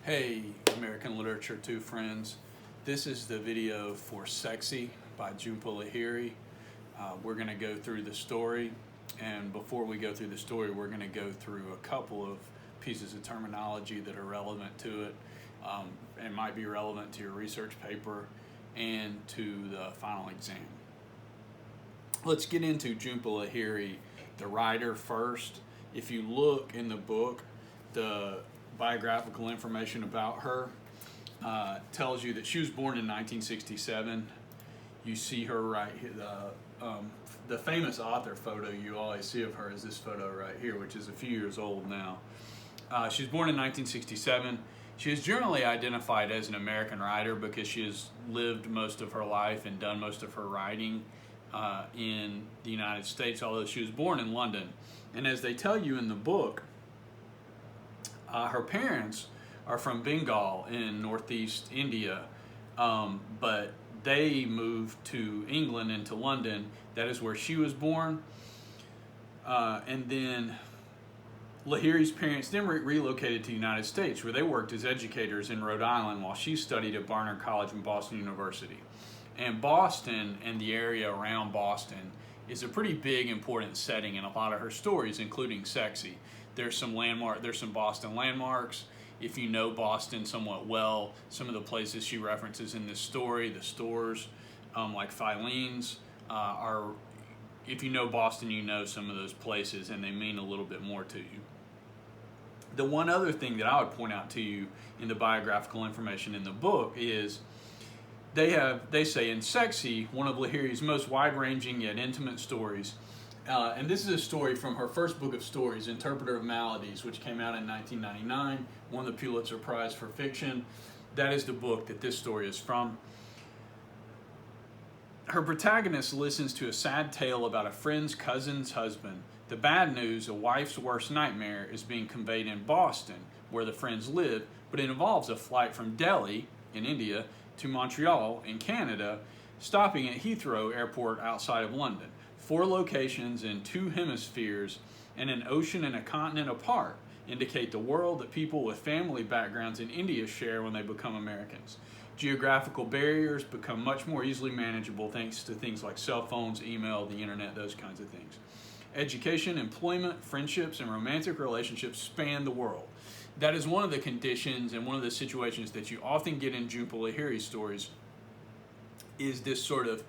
Hey, American Literature 2 friends. This is the video for Sexy by Jhumpa Lahiri. We're going to go through the story, and before we go through the story, we're going to go through a couple of pieces of terminology that are relevant to it and might be relevant to your research paper and to the final exam. Let's get into Jhumpa Lahiri, the writer, first. If you look in the book, the biographical information about her tells you that she was born in 1967. You see her right here. The famous author photo you always see of her is this photo right here, which is a few years old now. She was born in 1967. She is generally identified as an American writer because she has lived most of her life and done most of her writing in the United States, although she was born in London. And as they tell you in the book, her parents are from Bengal in northeast India, but they moved to England and to London. That is where she was born. And then Lahiri's parents then relocated to the United States, where they worked as educators in Rhode Island while she studied at Barnard College and Boston University. And Boston and the area around Boston is a pretty big, important setting in a lot of her stories, including Sexy. There's some Boston landmarks. If you know Boston somewhat well, some of the places she references in this story, the stores like Filene's, are, if you know Boston, you know some of those places, and they mean a little bit more to you. The one other thing that I would point out to you in the biographical information in the book is they say in Sexy, one of Lahiri's most wide-ranging yet intimate stories, and this is a story from her first book of stories, Interpreter of Maladies, which came out in 1999, won the Pulitzer Prize for fiction. That is the book that this story is from. Her protagonist listens to a sad tale about a friend's cousin's husband. The bad news, a wife's worst nightmare, is being conveyed in Boston, where the friends live, but it involves a flight from Delhi, in India, to Montreal, in Canada, stopping at Heathrow Airport outside of London. 4 locations in 2 hemispheres and an ocean and a continent apart indicate the world that people with family backgrounds in India share when they become Americans. Geographical barriers become much more easily manageable thanks to things like cell phones, email, the internet, those kinds of things. Education, employment, friendships, and romantic relationships span the world. That is one of the conditions and one of the situations that you often get in Jhumpa Lahiri stories, is this sort of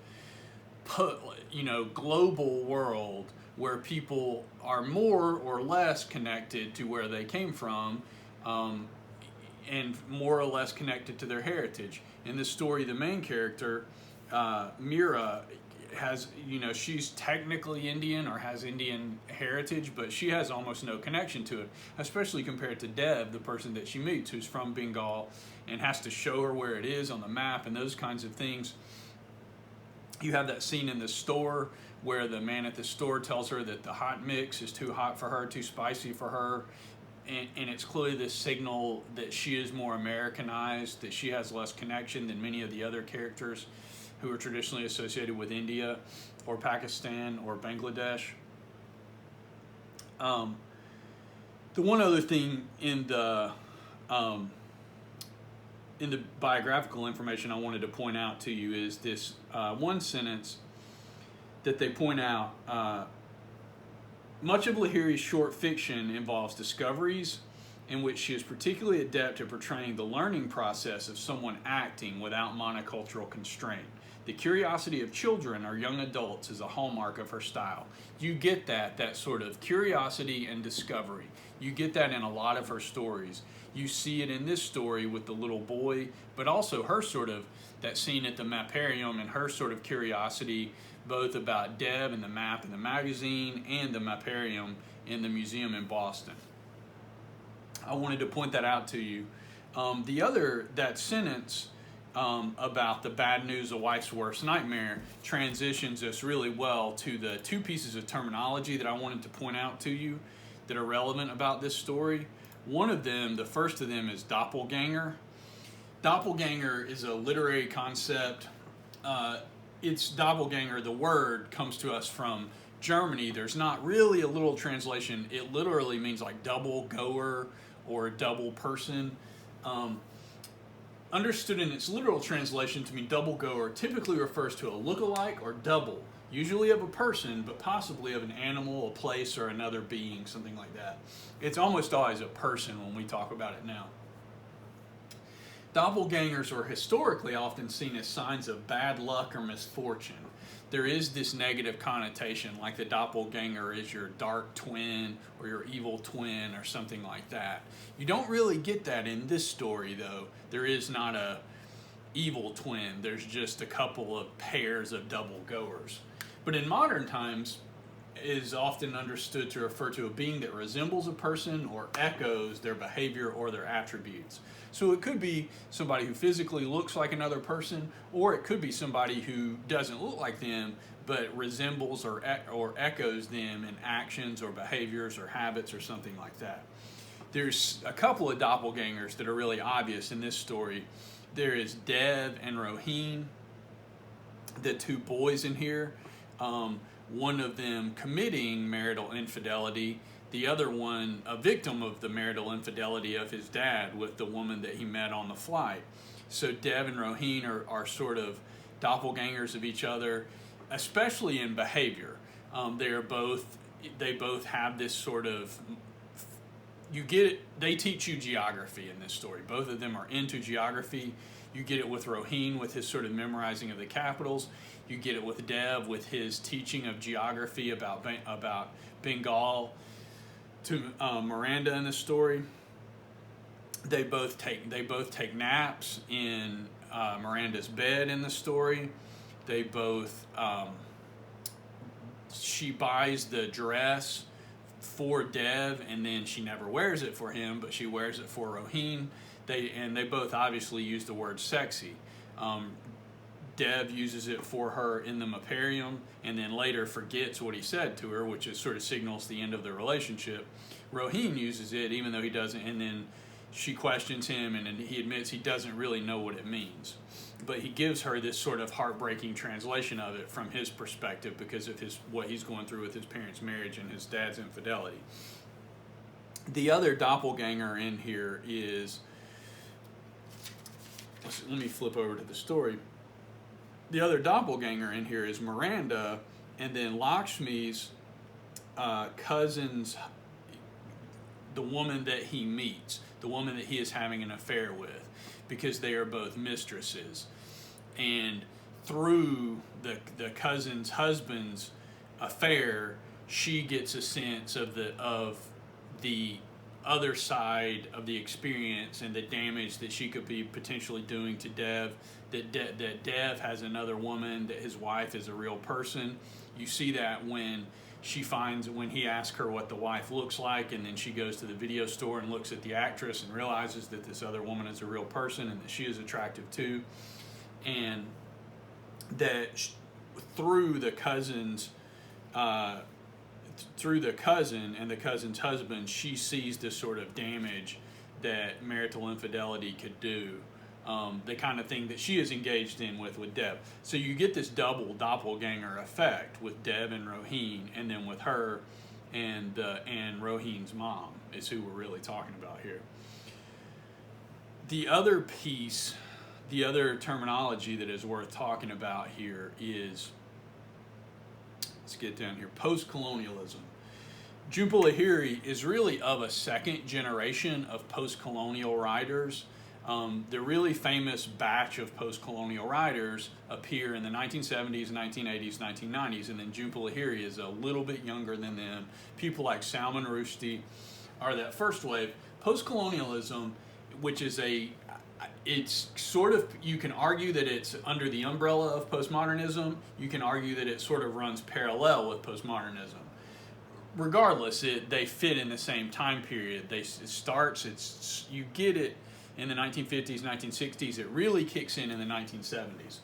global world where people are more or less connected to where they came from, and more or less connected to their heritage. In this story, the main character, Miranda, has, she's technically Indian or has Indian heritage, but she has almost no connection to it, especially compared to Dev, the person that she meets, who's from Bengal and has to show her where it is on the map and those kinds of things. You have that scene in the store where the man at the store tells her that the hot mix is too hot for her, too spicy for her, and it's clearly this signal that she is more Americanized, that she has less connection than many of the other characters who are traditionally associated with India or Pakistan or Bangladesh. The one other thing in the biographical information I wanted to point out to you is this one sentence that they point out. Much of Lahiri's short fiction involves discoveries in which she is particularly adept at portraying the learning process of someone acting without monocultural constraint. The curiosity of children or young adults is a hallmark of her style. You get that sort of curiosity and discovery. You get that in a lot of her stories. You see it in this story with the little boy, but also her sort of, that scene at the maparium and her sort of curiosity, both about Deb and the map in the magazine and the maparium in the museum in Boston. I wanted to point that out to you. That sentence about the bad news, a wife's worst nightmare, transitions us really well to the 2 pieces of terminology that I wanted to point out to you that are relevant about this story. One of them, the first of them, is Doppelganger. Doppelganger is a literary concept. It's Doppelganger, the word, comes to us from Germany. There's not really a literal translation. It literally means like double goer or double person. Understood in its literal translation to mean double goer typically refers to a look-alike or double, usually of a person, but possibly of an animal, a place, or another being, something like that. It's almost always a person when we talk about it now. Doppelgangers are historically often seen as signs of bad luck or misfortune. There is this negative connotation, like the doppelganger is your dark twin or your evil twin or something like that. You don't really get that in this story, though. There is not a evil twin. There's just a couple of pairs of double goers. But in modern times, it is often understood to refer to a being that resembles a person or echoes their behavior or their attributes. So it could be somebody who physically looks like another person, or it could be somebody who doesn't look like them, but resembles or echoes them in actions or behaviors or habits or something like that. There's a couple of doppelgangers that are really obvious in this story. There is Dev and Roe Hien, the two boys in here. One of them committing marital infidelity, the other one a victim of the marital infidelity of his dad with the woman that he met on the flight. So Dev and Roe Hien are sort of doppelgangers of each other, especially in behavior. They both have this sort of, you get it, they teach you geography in this story. Both of them are into geography. You get it with Roe Hien with his sort of memorizing of the capitals. You get it with Dev with his teaching of geography about Bengal to Miranda in the story. They both take naps in Miranda's bed in the story. They both she buys the dress for Dev, and then she never wears it for him, but she wears it for Roe Hien. They both obviously use the word sexy. Dev uses it for her in the Maparium, and then later forgets what he said to her, which is sort of signals the end of the relationship. Roe Hien uses it even though he doesn't, and then she questions him, and he admits he doesn't really know what it means. But he gives her this sort of heartbreaking translation of it from his perspective because of what he's going through with his parents' marriage and his dad's infidelity. The other doppelganger in here is, let me flip over to the story. The other doppelganger in here is Miranda, and then Lakshmi's cousin's, the woman that he meets, the woman that he is having an affair with, because they are both mistresses. And through the cousin's husband's affair, she gets a sense of the other side of the experience and the damage that she could be potentially doing to Dev, that Dev has another woman, that his wife is a real person. You see that when he asks her what the wife looks like, and then she goes to the video store and looks at the actress and realizes that this other woman is a real person and that she is attractive too. And that through the cousin and the cousin's husband, she sees this sort of damage that marital infidelity could do, the kind of thing that she is engaged in with Dev. So you get this double doppelganger effect with Dev and Roe Hien, and then with her and Roe Hien's mom is who we're really talking about here. The other piece, the other terminology that is worth talking about here is, let's get down here, postcolonialism. Jhumpa Lahiri is really of a second generation of post-colonial writers. The really famous batch of post-colonial writers appear in the 1970s, 1980s, 1990s, and then Jhumpa Lahiri is a little bit younger than them. People like Salman Rushdie are that first wave. Post-colonialism, which is it's sort of, you can argue that it's under the umbrella of postmodernism. You can argue that it sort of runs parallel with postmodernism. Regardless, they fit in the same time period. You get it in the 1950s, 1960s. It really kicks in the 1970s.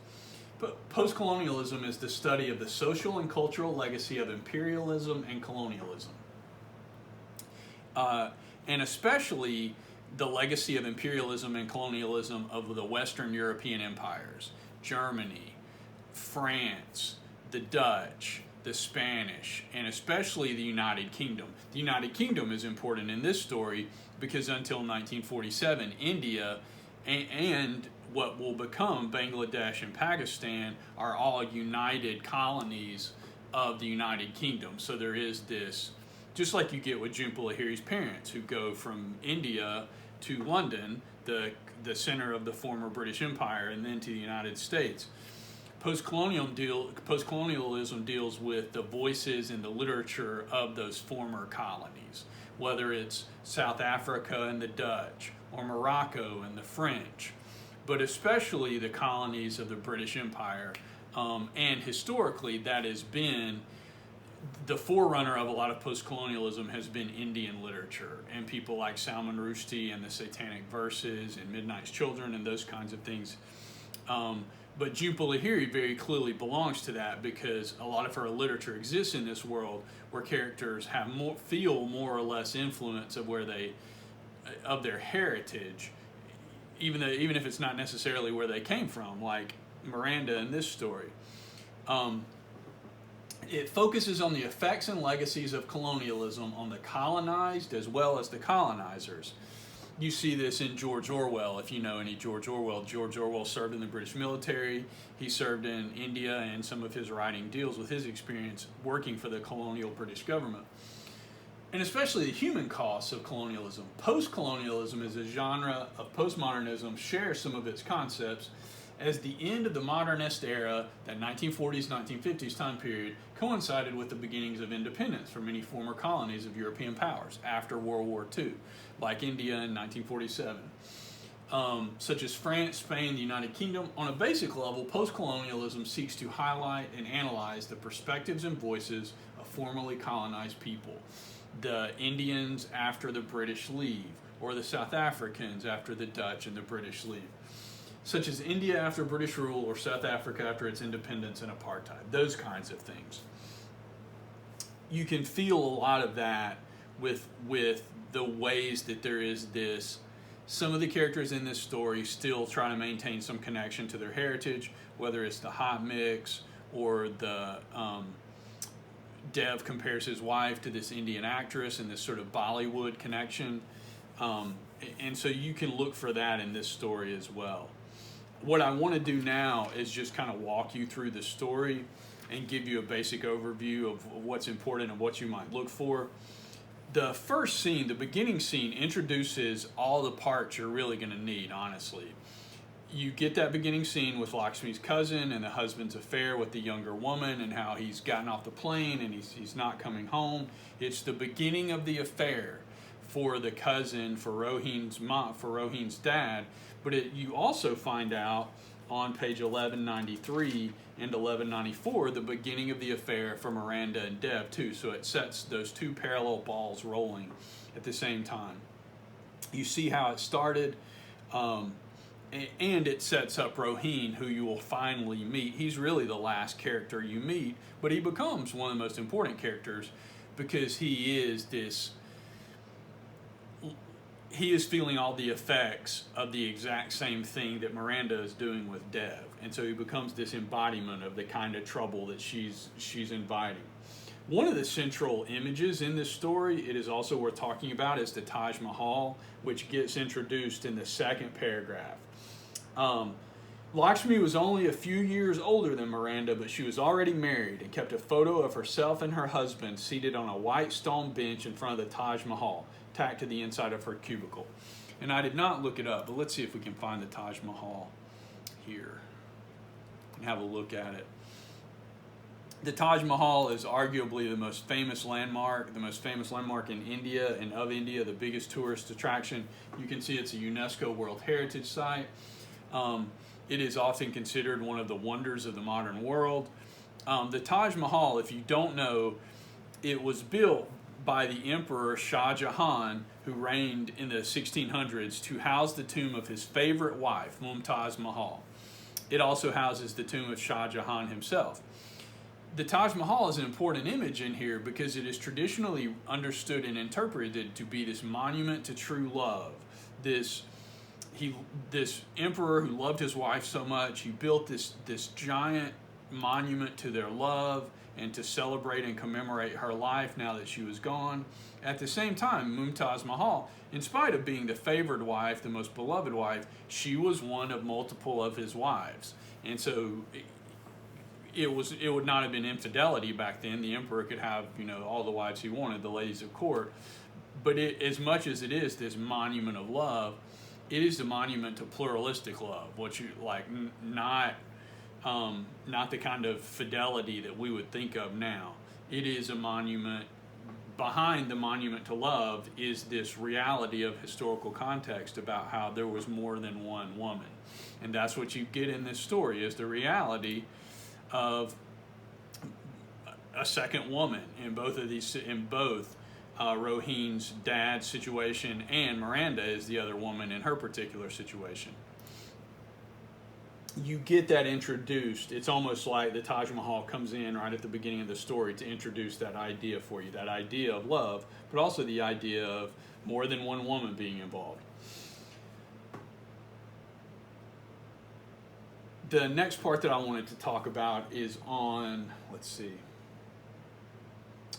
But postcolonialism is the study of the social and cultural legacy of imperialism and colonialism. And especially the legacy of imperialism and colonialism of the Western European empires, Germany, France, the Dutch, the Spanish, and especially the United Kingdom. The United Kingdom is important in this story because until 1947, India and what will become Bangladesh and Pakistan are all united colonies of the United Kingdom. So there is this, just like you get with Jhumpa Lahiri's parents who go from India to London, the center of the former British Empire, and then to the United States. Postcolonialism deals with the voices and the literature of those former colonies, whether it's South Africa and the Dutch, or Morocco and the French, but especially the colonies of the British Empire. And historically, that has been the forerunner of a lot of postcolonialism has been Indian literature, and people like Salman Rushdie and the Satanic Verses and Midnight's Children and those kinds of things. But Jhumpa Lahiri very clearly belongs to that because a lot of her literature exists in this world where characters have feel more or less influence of of their heritage, even if it's not necessarily where they came from, like Miranda in this story. It focuses on the effects and legacies of colonialism on the colonized as well as the colonizers. You see this in George Orwell, if you know any George Orwell. George Orwell served in the British military. He served in India, and some of his writing deals with his experience working for the colonial British government. And especially the human costs of colonialism. Post-colonialism is a genre of postmodernism, shares some of its concepts, as the end of the modernist era, that 1940s, 1950s time period, coincided with the beginnings of independence for many former colonies of European powers after World War II, like India in 1947. Such as France, Spain, the United Kingdom. On a basic level, post-colonialism seeks to highlight and analyze the perspectives and voices of formerly colonized people. The Indians after the British leave, or the South Africans after the Dutch and the British leave. Such as India after British rule, or South Africa after its independence and apartheid. Those kinds of things. You can feel a lot of that with the ways that there is this. Some of the characters in this story still try to maintain some connection to their heritage, whether it's the hot mix or the Dev compares his wife to this Indian actress and this sort of Bollywood connection. And so you can look for that in this story as well. What I want to do now is just kind of walk you through the story and give you a basic overview of what's important and what you might look for. The first scene, the beginning scene, introduces all the parts you're really going to need, honestly. You get that beginning scene with Lakshmi's cousin and the husband's affair with the younger woman and how he's gotten off the plane and he's not coming home. It's the beginning of the affair for the cousin, for Roe Hien's mom, for Roe Hien's dad. But you also find out on page 1193 and 1194 the beginning of the affair for Miranda and Dev too. So it sets those two parallel balls rolling at the same time. You see how it started, and it sets up Roe Hien, who you will finally meet. He's really the last character you meet, but he becomes one of the most important characters because he is feeling all the effects of the exact same thing that Miranda is doing with Dev. And so he becomes this embodiment of the kind of trouble that she's inviting. One of the central images in this story, it is also worth talking about, is the Taj Mahal, which gets introduced in the second paragraph. Lakshmi was only a few years older than Miranda, but she was already married and kept a photo of herself and her husband seated on a white stone bench in front of the Taj Mahal, tacked to the inside of her cubicle. And I did not look it up, but let's see if we can find the Taj Mahal here and have a look at it. The Taj Mahal is arguably the most famous landmark in India and of India, the biggest tourist attraction. You can see it's a UNESCO World Heritage Site. It is often considered one of the wonders of the modern world. The Taj Mahal, if you don't know, it was built by the Emperor Shah Jahan, who reigned in the 1600s, to house the tomb of his favorite wife, Mumtaz Mahal. It also houses the tomb of Shah Jahan himself. The Taj Mahal is an important image in here because it is traditionally understood and interpreted to be this monument to true love. This emperor who loved his wife so much, he built this giant monument to their love and to celebrate and commemorate her life now that she was gone. At the same time, Mumtaz Mahal, in spite of being the favored wife, the most beloved wife, she was one of multiple of his wives. And so it would not have been infidelity back then. The emperor could have, all the wives he wanted, the ladies of court. But as much as it is this monument of love, it is a monument to pluralistic love, which you like, not the kind of fidelity that we would think of now. It is a monument. Behind the monument to love is this reality of historical context about how there was more than one woman. And that's what you get in this story, is the reality of a second woman in both Roe Hien's dad's situation, and Miranda is the other woman in her particular situation. You get that introduced. It's almost like the Taj Mahal comes in right at the beginning of the story to introduce that idea for you, that idea of love, but also the idea of more than one woman being involved. The next part that I wanted to talk about is on, let's see,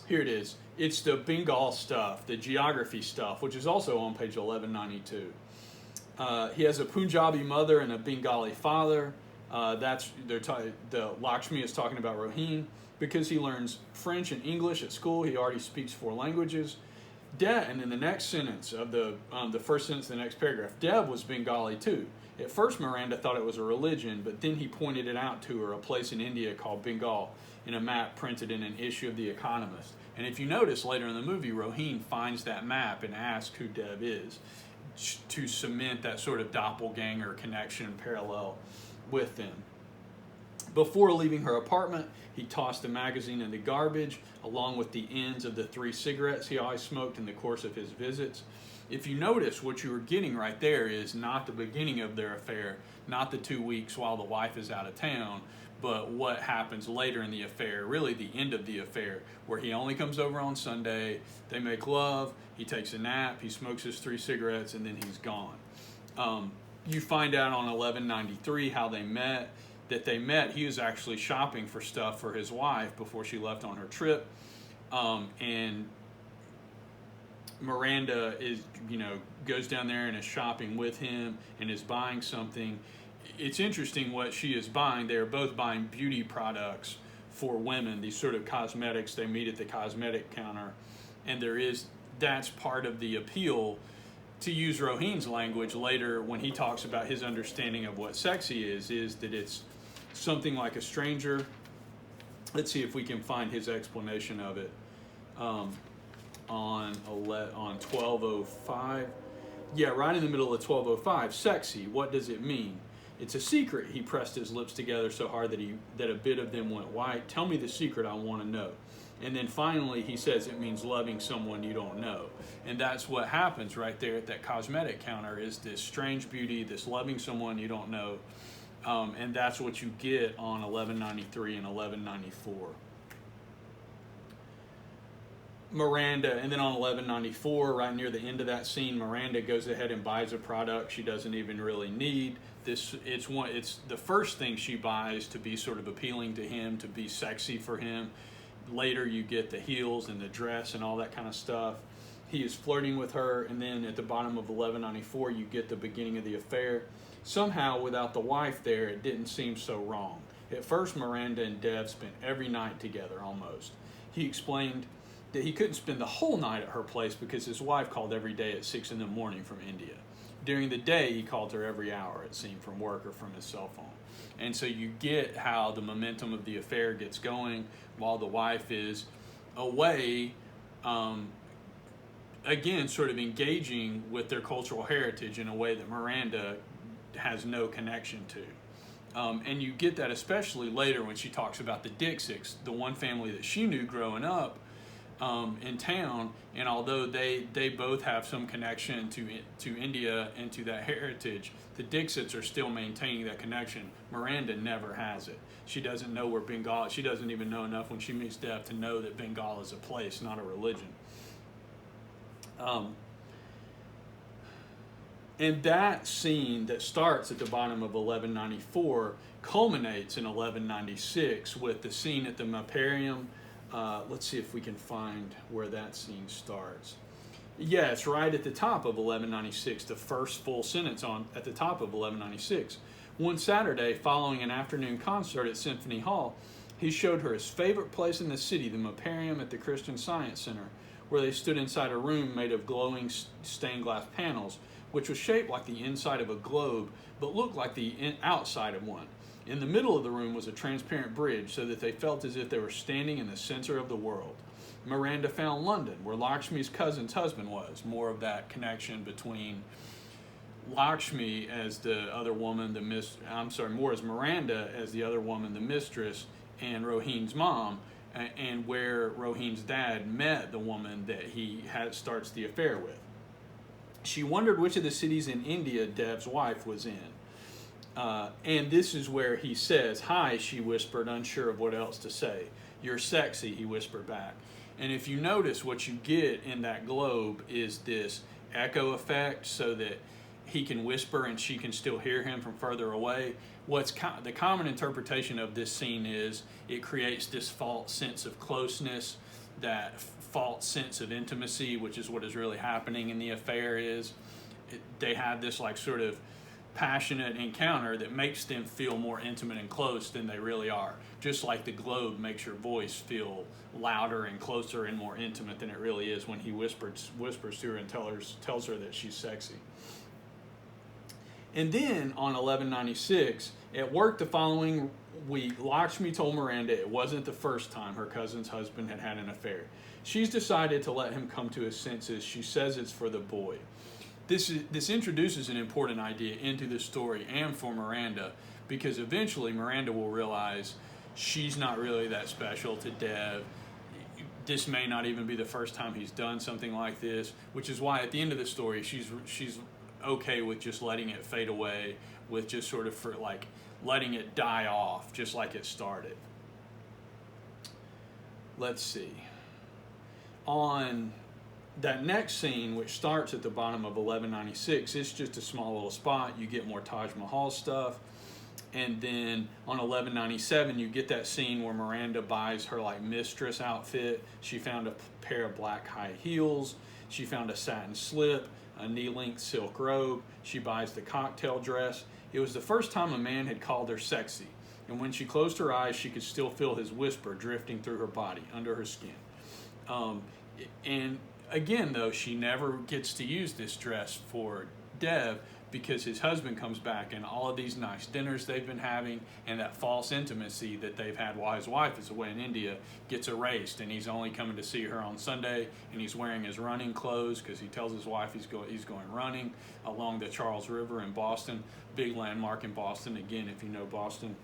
here it is. It's the Bengal stuff, the geography stuff, which is also on page 1192. He has a Punjabi mother and a Bengali father. The Lakshmi is talking about Roe Hien. Because he learns French and English at school, he already speaks 4 languages. And in the next sentence of the first sentence of the next paragraph, Dev was Bengali too. At first, Miranda thought it was a religion, but then he pointed it out to her, a place in India called Bengal, in a map printed in an issue of The Economist. And if you notice later in the movie, Roe Hien finds that map and asks who Dev is, to cement that sort of doppelganger connection parallel with them. Before leaving her apartment, he tossed the magazine in the garbage, along with the ends of the 3 cigarettes he always smoked in the course of his visits. If you notice, what you were getting right there is not the beginning of their affair, not the 2 weeks while the wife is out of town, but what happens later in the affair, really the end of the affair, where he only comes over on Sunday, they make love, he takes a nap, he smokes his 3 cigarettes, and then he's gone. You find out on 1193 how they met, he was actually shopping for stuff for his wife before she left on her trip, and Miranda goes down there and is shopping with him and is buying something. It's interesting what she is buying. They're both buying beauty products for women, these sort of cosmetics. They meet at the cosmetic counter, and that's part of the appeal, to use Roe Hien's language later when he talks about his understanding of what sexy is that it's something like a stranger. Let's see if we can find his explanation of it on 1205. Yeah, right in the middle of 1205. Sexy, what does it mean? It's a secret. He pressed his lips together so hard that a bit of them went white. Tell me the secret, I want to know. And then finally he says it means loving someone you don't know. And that's what happens right there at that cosmetic counter, is this strange beauty, this loving someone you don't know. And that's what you get on 1193 and 1194. Miranda, and then on 1194, right near the end of that scene, Miranda goes ahead and buys a product she doesn't even really need. It's the first thing she buys to be sort of appealing to him, to be sexy for him. Later you get the heels and the dress and all that kind of stuff. He is flirting with her, and then at the bottom of 1194 you get the beginning of the affair. Somehow, without the wife there, it didn't seem so wrong. At first, Miranda and Dev spent every night together almost. He explained that he couldn't spend the whole night at her place because his wife called every day at 6 in the morning from India. During the day, he called her every hour, it seemed, from work or from his cell phone. And so you get how the momentum of the affair gets going while the wife is away, again, sort of engaging with their cultural heritage in a way that Miranda has no connection to. And you get that especially later when she talks about the Dixies, the one family that she knew growing up in town, and although they both have some connection to India and to that heritage, the Dixies are still maintaining that connection. Miranda never has it. She doesn't know where Bengal, she doesn't even know enough when she meets Dev to know that Bengal is a place, not a religion. And that scene that starts at the bottom of 1194 culminates in 1196 with the scene at the Maparium. Let's see if we can find where that scene starts. Yeah, it's right at the top of 1196, the first full sentence at the top of 1196. One Saturday, following an afternoon concert at Symphony Hall, he showed her his favorite place in the city, the Maparium at the Christian Science Center, where they stood inside a room made of glowing stained glass panels, which was shaped like the inside of a globe, but looked like the outside of one. In the middle of the room was a transparent bridge, so that they felt as if they were standing in the center of the world. Miranda found London, where Lakshmi's cousin's husband was. More of that connection between Lakshmi as the other woman, more as Miranda as the other woman, the mistress, and Roe Hien's mom, and where Roe Hien's dad met the woman that he starts the affair with. She wondered which of the cities in India Dev's wife was in. And this is where he says, "Hi," she whispered, unsure of what else to say. "You're sexy," he whispered back. And if you notice, what you get in that globe is this echo effect, so that he can whisper and she can still hear him from further away. The common interpretation of this scene is it creates this false sense of closeness, that false sense of intimacy, which is what is really happening in the affair. They have this like sort of passionate encounter that makes them feel more intimate and close than they really are. Just like the globe makes your voice feel louder and closer and more intimate than it really is when he whispers to her and tells her that she's sexy. And then on 1196, at work the following week, Lakshmi told Miranda it wasn't the first time her cousin's husband had had an affair. She's decided to let him come to his senses. She says it's for the boy. This introduces an important idea into the story and for Miranda, because eventually Miranda will realize she's not really that special to Dev. This may not even be the first time he's done something like this, which is why at the end of the story she's okay with just letting it fade away, with just sort of letting it die off just like it started. Let's see. On that next scene, which starts at the bottom of 1196, it's just a small little spot. You get more Taj Mahal stuff. And then on 1197, you get that scene where Miranda buys her mistress outfit. She found a pair of black high heels. She found a satin slip, a knee-length silk robe. She buys the cocktail dress. It was the first time a man had called her sexy. And when she closed her eyes, she could still feel his whisper drifting through her body, under her skin. And again, though, she never gets to use this dress for Dev, because his husband comes back and all of these nice dinners they've been having and that false intimacy that they've had while his wife is away in India gets erased, and he's only coming to see her on Sunday, and he's wearing his running clothes because he tells his wife he's going running along the Charles River in Boston, big landmark in Boston, again, if you know Boston.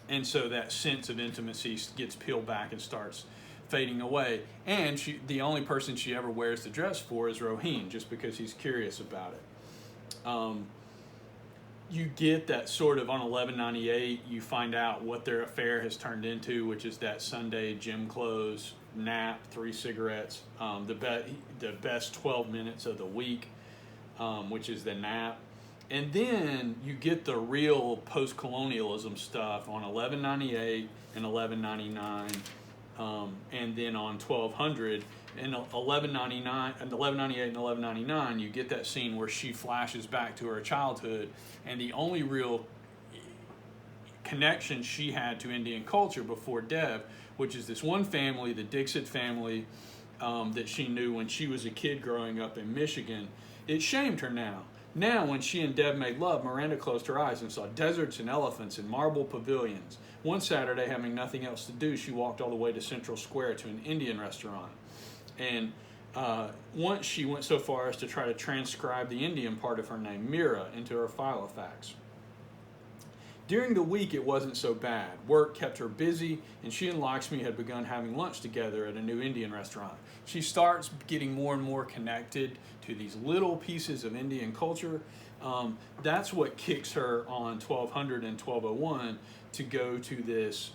And so that sense of intimacy gets peeled back and starts fading away, and the only person she ever wears the dress for is Roe Hien, just because he's curious about it. You get that sort of on 1198, you find out what their affair has turned into, which is that Sunday gym clothes, nap, 3 cigarettes, the best 12 minutes of the week, which is the nap. And then you get the real post-colonialism stuff on 1198 and 1199. And then on 1200 and 1199 and 1198 and 1199, you get that scene where she flashes back to her childhood, and the only real connection she had to Indian culture before Dev, which is this one family, the Dixit family, that she knew when she was a kid growing up in Michigan. It shamed her now. Now, when she and Dev made love, Miranda closed her eyes and saw deserts and elephants and marble pavilions. One Saturday, having nothing else to do, she walked all the way to Central Square to an Indian restaurant. And once she went so far as to try to transcribe the Indian part of her name, Mira, into her file of facts. During the week, it wasn't so bad. Work kept her busy, and she and Lakshmi had begun having lunch together at a new Indian restaurant. She starts getting more and more connected to these little pieces of Indian culture. That's what kicks her on 1200 and 1201 to go to this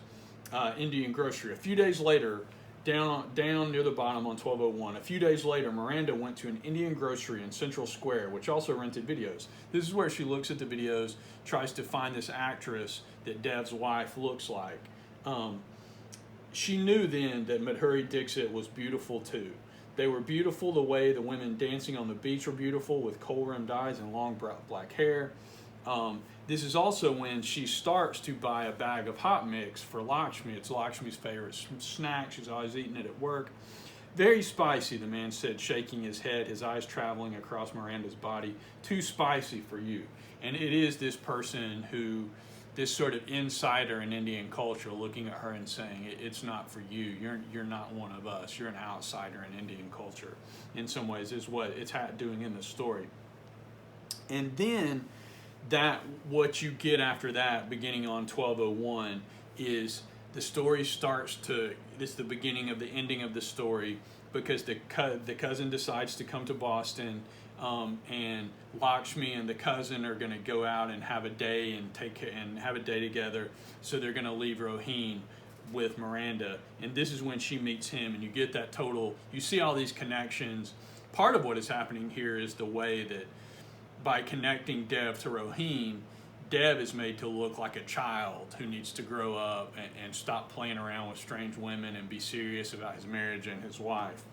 Indian grocery. A few days later, down near the bottom on 1201. A few days later, Miranda went to an Indian grocery in Central Square, which also rented videos. This is where she looks at the videos, tries to find this actress that Dev's wife looks like. She knew then that Madhuri Dixit was beautiful too. They were beautiful the way the women dancing on the beach were beautiful, with kohl-rimmed eyes and long black hair. This is also when she starts to buy a bag of hot mix for Lakshmi. It's Lakshmi's favorite snack. She's always eating it at work. Very spicy, the man said, shaking his head, his eyes traveling across Miranda's body. Too spicy for you. And it is this person who, this sort of insider in Indian culture, looking at her and saying, it's not for you. You're not one of us. You're an outsider in Indian culture. In some ways, is what it's doing in the story. And then what you get after that, beginning on 1201, is the story starts to, this is the beginning of the ending of the story, because the cousin decides to come to Boston, and Lakshmi and the cousin are going to go out and have a day and have a day together. So they're going to leave Roe Hien with Miranda, and this is when she meets him, and you get that total, you see all these connections. Part of what is happening here is the way that by connecting Dev to Roe Hien, Dev is made to look like a child who needs to grow up and stop playing around with strange women and be serious about his marriage and his wife.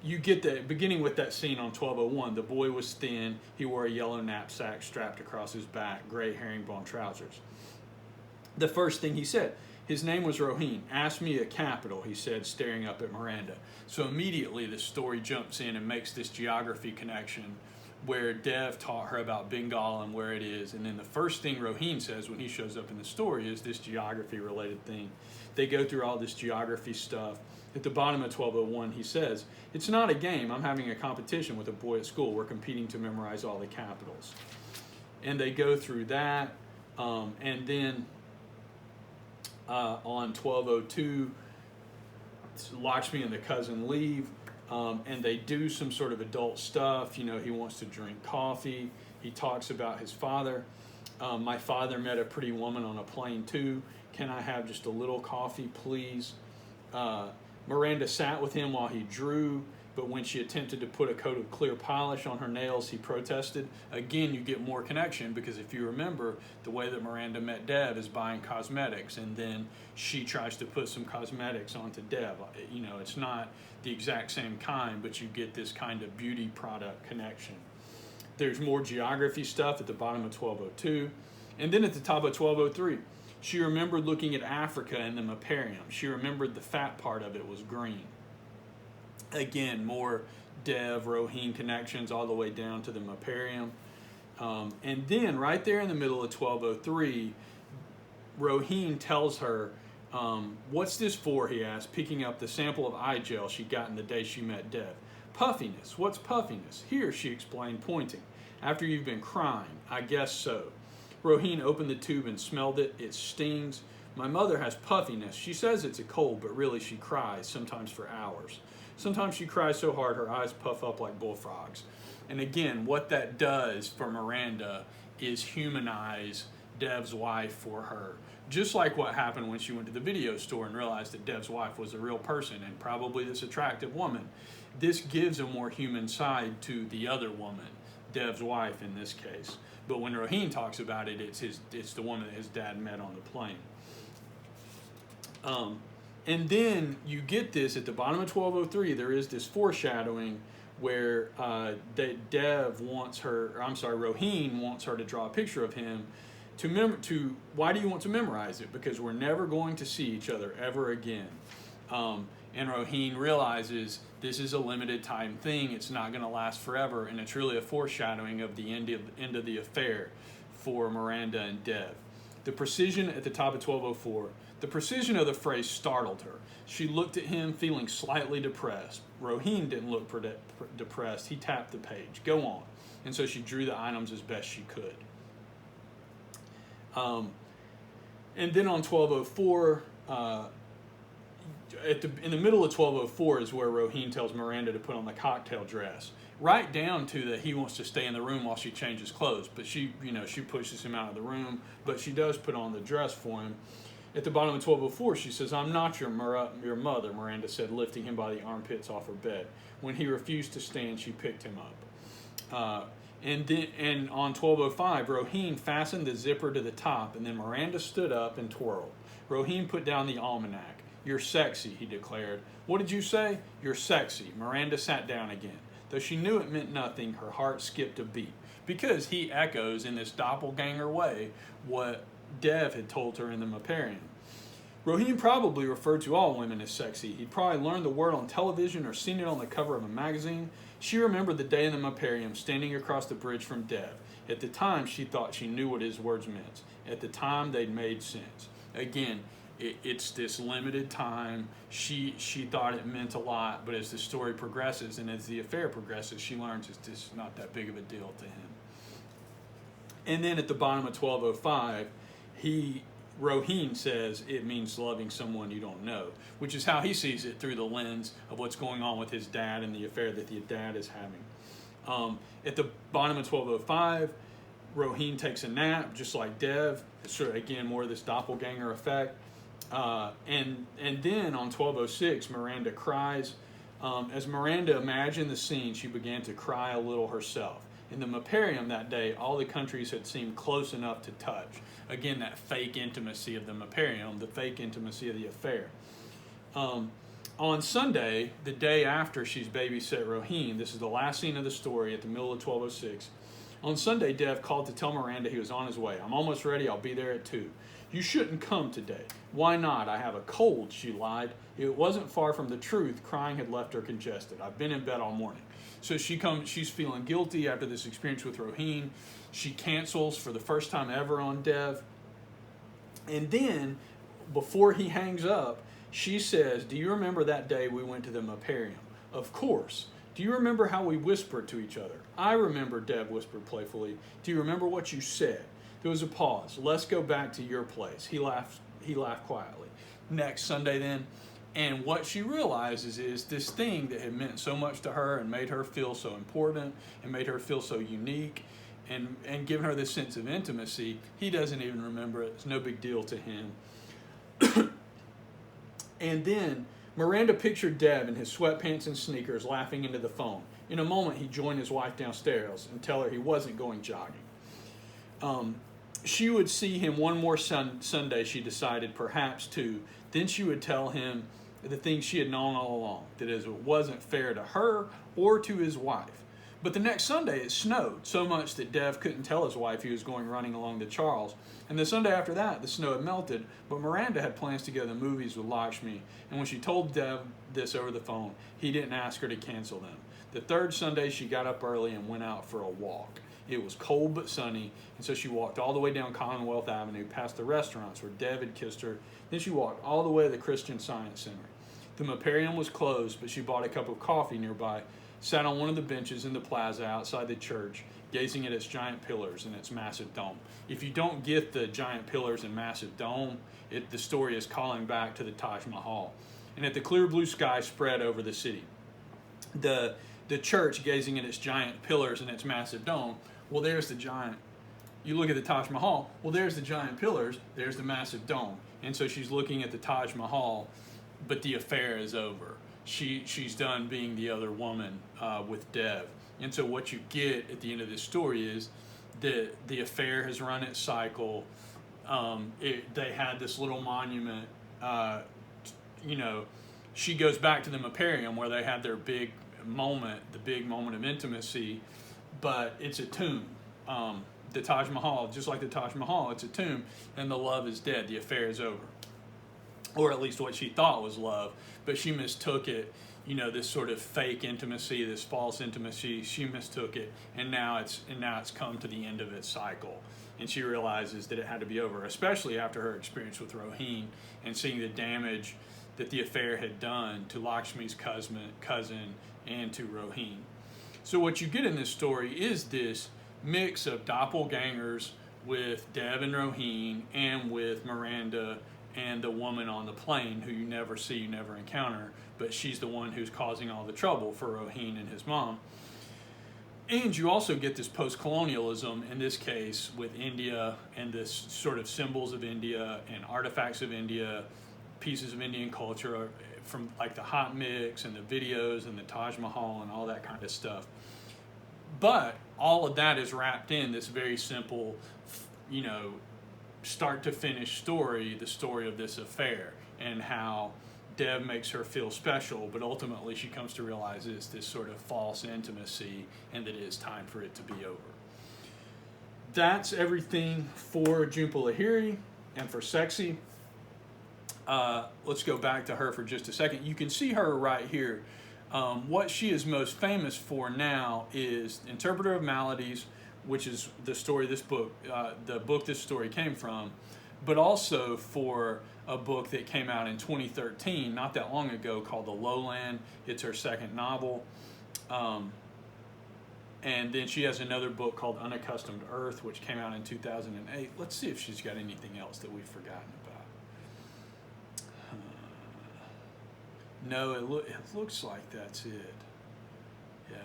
You get that, beginning with that scene on 1201, the boy was thin, he wore a yellow knapsack strapped across his back, gray herringbone trousers. The first thing he said, his name was Roe Hien. Ask me a capital, he said, staring up at Miranda. So immediately the story jumps in and makes this geography connection, where Dev taught her about Bengal and where it is. And then the first thing Roe Hien says when he shows up in the story is this geography-related thing. They go through all this geography stuff. At the bottom of 1201, he says, it's not a game. I'm having a competition with a boy at school. We're competing to memorize all the capitals. And they go through that. And then on 1202, Lakshmi and the cousin leave. And they do some sort of adult stuff. You know, he wants to drink coffee. He talks about his father. My father met a pretty woman on a plane too. Can I have just a little coffee, please? Miranda sat with him while he drew, but when she attempted to put a coat of clear polish on her nails, he protested. Again, you get more connection, because if you remember, the way that Miranda met Dev is buying cosmetics, and then she tries to put some cosmetics onto Dev. You know, it's not the exact same kind, but you get this kind of beauty product connection. There's more geography stuff at the bottom of 1202. And then at the top of 1203, she remembered looking at Africa and the Maparium. She remembered the fat part of it was green. Again, more Dev, Roe Hien connections all the way down to the Maparium. And then right there in the middle of 1203, Roe Hien tells her, what's this for, he asked, picking up the sample of eye gel she'd gotten the day she met Dev. Puffiness. What's puffiness? Here, she explained, pointing. After you've been crying. I guess so. Roe Hien opened the tube and smelled it. It stings. My mother has puffiness. She says it's a cold, but really she cries, sometimes for hours. Sometimes she cries so hard her eyes puff up like bullfrogs. And again, what that does for Miranda is humanize Dev's wife for her. Just like what happened when she went to the video store and realized that Dev's wife was a real person and probably this attractive woman. This gives a more human side to the other woman, Dev's wife in this case. But when Roe Hien talks about it, it's the woman that his dad met on the plane. And then you get this at the bottom of 1203. There is this foreshadowing where Roe Hien wants her to draw a picture of him. Why do you want to memorize it? Because we're never going to see each other ever again. And Roe Hien realizes this is a limited time thing. It's not going to last forever, and it's really a foreshadowing of the end of the affair for Miranda and Dev. The precision at the top of 1204, the precision of the phrase startled her. She looked at him, feeling slightly depressed. Roe Hien didn't look depressed. He tapped the page. Go on. And so she drew the items as best she could. And then on 1204, in the middle of 1204 is where Roe Hien tells Miranda to put on the cocktail dress, right down to that he wants to stay in the room while she changes clothes. But she pushes him out of the room, but she does put on the dress for him. At the bottom of 1204, she says, I'm not your mother, Miranda said, lifting him by the armpits off her bed. When he refused to stand, she picked him up. And on 1205, Roe Hien fastened the zipper to the top, and then Miranda stood up and twirled. Roe Hien put down the almanac. You're sexy, he declared. What did you say? You're sexy. Miranda sat down again. Though she knew it meant nothing, her heart skipped a beat, because he echoes in this doppelganger way what Dev had told her in the Maparium. Roe Hien probably referred to all women as sexy. He'd probably learned the word on television or seen it on the cover of a magazine. She remembered the day in the Maparium, standing across the bridge from Dev. At the time, she thought she knew what his words meant. At the time, they'd made sense. Again, it's this limited time. She thought it meant a lot, but as the story progresses and as the affair progresses, she learns it's just not that big of a deal to him. And then at the bottom of 1205, Roe Hien says it means loving someone you don't know, which is how he sees it through the lens of what's going on with his dad and the affair that the dad is having. At the bottom of 1205, Roe Hien takes a nap, just like Dev. It's sort of, again, more of this doppelganger effect. And then on 1206, Miranda cries. As Miranda imagined the scene, she began to cry a little herself. In the Maparium that day, all the countries had seemed close enough to touch. Again, that fake intimacy of the Maparium, the fake intimacy of the affair. On Sunday, the day after she's babysat Roe Hien, this is the last scene of the story at the middle of 1206. On Sunday, Dev called to tell Miranda he was on his way. I'm almost ready. I'll be there at 2. You shouldn't come today. Why not? I have a cold, she lied. It wasn't far from the truth. Crying had left her congested. I've been in bed all morning. So she's feeling guilty after this experience with Roe Hien. She cancels for the first time ever on Dev. And then, before he hangs up, she says, do you remember that day we went to the Maparium? Of course. Do you remember how we whispered to each other? I remember, Dev whispered playfully. Do you remember what you said? There was a pause. Let's go back to your place. He laughed quietly. Next Sunday then, and what she realizes is this thing that had meant so much to her and made her feel so important and made her feel so unique and given her this sense of intimacy, he doesn't even remember it. It's no big deal to him. And then Miranda pictured Dev in his sweatpants and sneakers laughing into the phone. In a moment, he'd join his wife downstairs and tell her he wasn't going jogging. She would see him one more Sunday, she decided, perhaps 2. Then she would tell him the things she had known all along, that it wasn't fair to her or to his wife. But the next Sunday it snowed so much that Dev couldn't tell his wife he was going running along the Charles. And the Sunday after that, the snow had melted, but Miranda had plans to go to the movies with Lakshmi. And when she told Dev this over the phone, he didn't ask her to cancel them. The third Sunday, she got up early and went out for a walk. It was cold but sunny, and so she walked all the way down Commonwealth Avenue past the restaurants where Dev had kissed her. Then she walked all the way to the Christian Science Center. The Maparium was closed, but she bought a cup of coffee nearby, sat on one of the benches in the plaza outside the church, gazing at its giant pillars and its massive dome. If you don't get the giant pillars and massive dome, the story is calling back to the Taj Mahal. And at the clear blue sky spread over the city, the church gazing at its giant pillars and its massive dome, well, there's the giant. You look at the Taj Mahal, well, there's the giant pillars, there's the massive dome. And so she's looking at the Taj Mahal, but the affair is over. She's done being the other woman with Dev. And so what you get at the end of this story is that the affair has run its cycle. They had this little monument. She goes back to the Maparium where they had their big moment, the big moment of intimacy, but it's a tomb. The Taj Mahal, just like the Taj Mahal, it's a tomb, and the love is dead. The affair is over. Or at least what she thought was love, but she mistook it, this sort of fake intimacy, this false intimacy. She mistook it, and now it's come to the end of its cycle, and she realizes that it had to be over, especially after her experience with Roe Hien and seeing the damage that the affair had done to Lakshmi's cousin and to Roe Hien. So what you get in this story is this mix of doppelgangers with Dev and Roe Hien and with Miranda and the woman on the plane who you never see, you never encounter, but she's the one who's causing all the trouble for Roe Hien and his mom. And you also get this post-colonialism, in this case, with India and this sort of symbols of India and artifacts of India, pieces of Indian culture from like the hot mix and the videos and the Taj Mahal and all that kind of stuff. But all of that is wrapped in this very simple, you know, start to finish story, the story of this affair and how Dev makes her feel special, but ultimately she comes to realize it's this sort of false intimacy and that it is time for it to be over. That's everything for Jhumpa Lahiri and for Sexy. Let's go back to her for just a second. You can see her right here. What she is most famous for now is Interpreter of Maladies, which is the story this book, the book this story came from, but also for a book that came out in 2013, not that long ago, called The Lowland. It's her second novel. And then she has another book called Unaccustomed Earth, which came out in 2008. Let's see if she's got anything else that we've forgotten about. No, it looks like that's it. Yeah.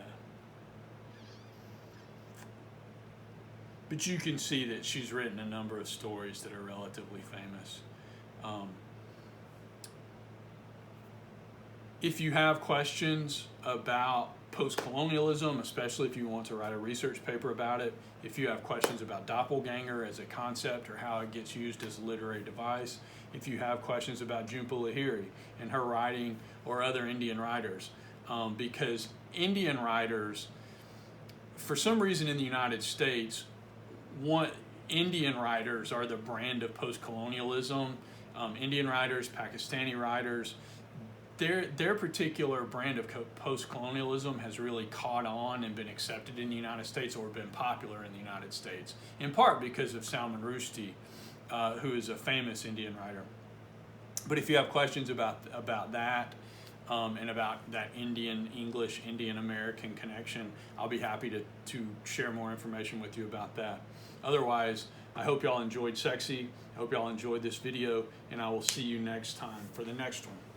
But you can see that she's written a number of stories that are relatively famous. If you have questions about post-colonialism, especially if you want to write a research paper about it, if you have questions about Doppelganger as a concept or how it gets used as a literary device, if you have questions about Jhumpa Lahiri and her writing or other Indian writers, because Indian writers, for some reason in the United States, Indian writers are the brand of post-colonialism. Indian writers, Pakistani writers, their particular brand of post-colonialism has really caught on and been accepted in the United States, or been popular in the United States, in part because of Salman Rushdie, who is a famous Indian writer. But if you have questions about that and about that Indian-English, Indian-American connection, I'll be happy to share more information with you about that. Otherwise, I hope y'all enjoyed Sexy. I hope y'all enjoyed this video, and I will see you next time for the next one.